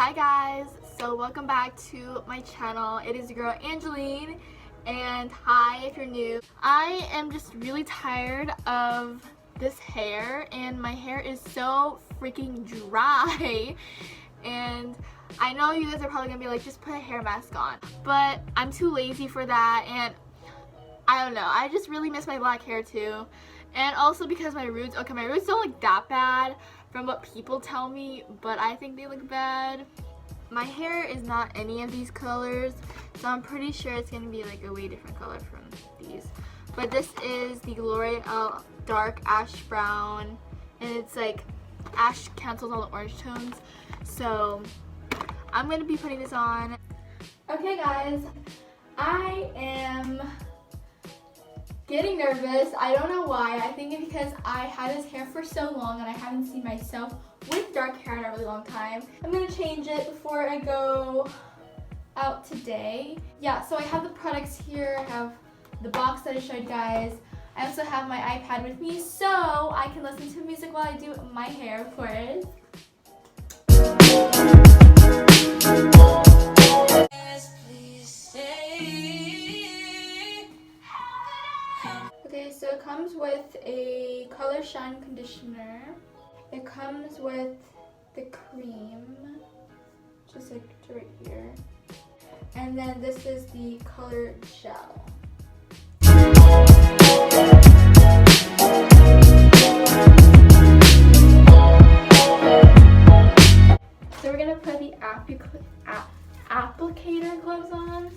Hi guys, so welcome back to my channel. It is your girl Angeline, and hi if you're new. I am just really tired of this hair, and my hair is so freaking dry. And I know you guys are probably gonna be like, just put a hair mask on, but I'm too lazy for that, and I don't know, I just really miss my black hair too. And also because my roots don't look that bad from what people tell me, but I think they look bad. My hair is not any of these colors, so I'm pretty sure it's gonna be like a way different color from these. But this is the L'Oreal dark ash brown, and it's like ash cancels all the orange tones. So I'm gonna be putting this on. Okay guys, I am getting nervous. I don't know why. I think it's because I had this hair for so long and I haven't seen myself with dark hair in a really long time. I'm gonna change it before I go out today. Yeah, so I have the products here. I have the box that I showed you guys. I also have my iPad with me so I can listen to music while I do my hair, of course. Okay, so it comes with a Color Shine conditioner. It comes with the cream, just like right here. And then this is the color gel. So we're gonna put the applicator gloves on.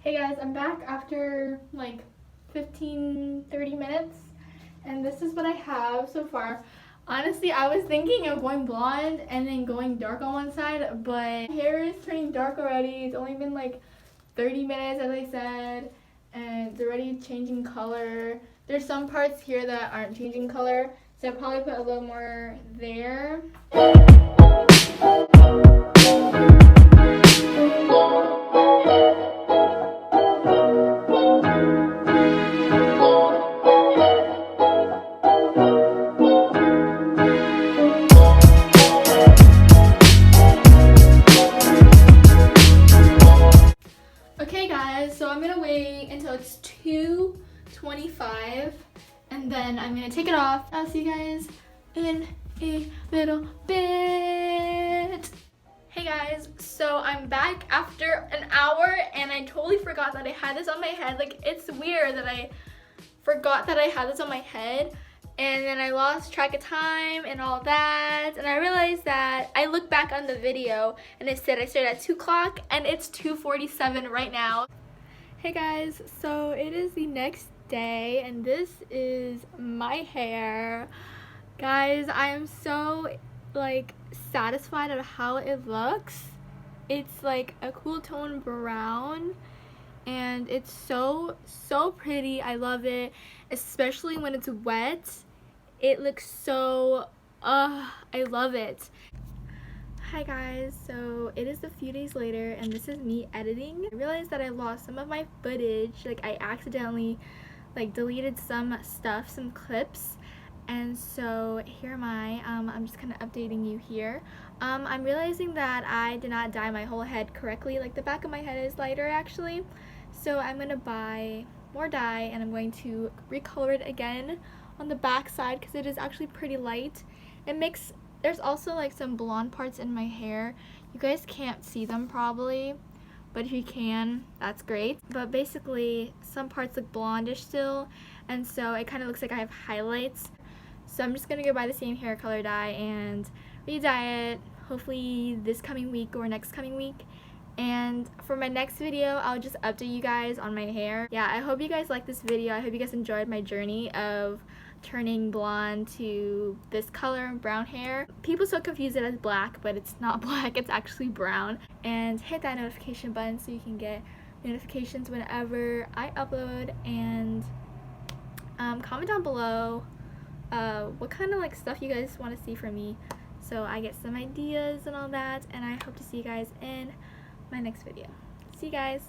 Hey guys, I'm back after like 15-30 minutes, and this is what I have so far. Honestly, I was thinking of going blonde and then going dark on one side, but my hair is turning dark already. It's only been like 30 minutes, as I said, and it's already changing color. There's some parts here that aren't changing color, so I'll probably put a little more there. Okay guys, so I'm gonna wait until it's 2:25 and then I'm gonna take it off. I'll see you guys in a little bit. Hey guys, so I'm back after an hour and I totally forgot that I had this on my head. Like, it's weird that I forgot that I had this on my head, and then I lost track of time and all that, and I realized that I looked back on the video and it said I started at 2 o'clock and it's 2:47 right now. Hey guys, so it is the next day and this is my hair. Guys, I am so like satisfied at how it looks. It's like a cool tone brown and it's so pretty. I love it, especially when it's wet. It looks so I love it. Hi guys, so it is a few days later and this is me editing. I realized that I lost some of my footage. Like, I accidentally like deleted some stuff, some clips, and so here am I. I'm just kind of updating you here. I'm realizing that I did not dye my whole head correctly. Like, the back of my head is lighter actually, so I'm gonna buy more dye and I'm going to recolor it again on the back side because it is actually pretty light. There's also like some blonde parts in my hair. You guys can't see them probably, but if you can, that's great. But basically some parts look blondish still, and so it kind of looks like I have highlights. So I'm just gonna go buy the same hair color dye and re-dye it, hopefully this coming week or next coming week. And for my next video, I'll just update you guys on my hair. Yeah, I hope you guys liked this video. I hope you guys enjoyed my journey of turning blonde to this color, brown hair. People still confuse it as black, but it's not black, it's actually brown. And hit that notification button so you can get notifications whenever I upload. And comment down below what kind of like stuff you guys want to see from me, so I get some ideas and all that. And I hope to see you guys in my next video. See you guys.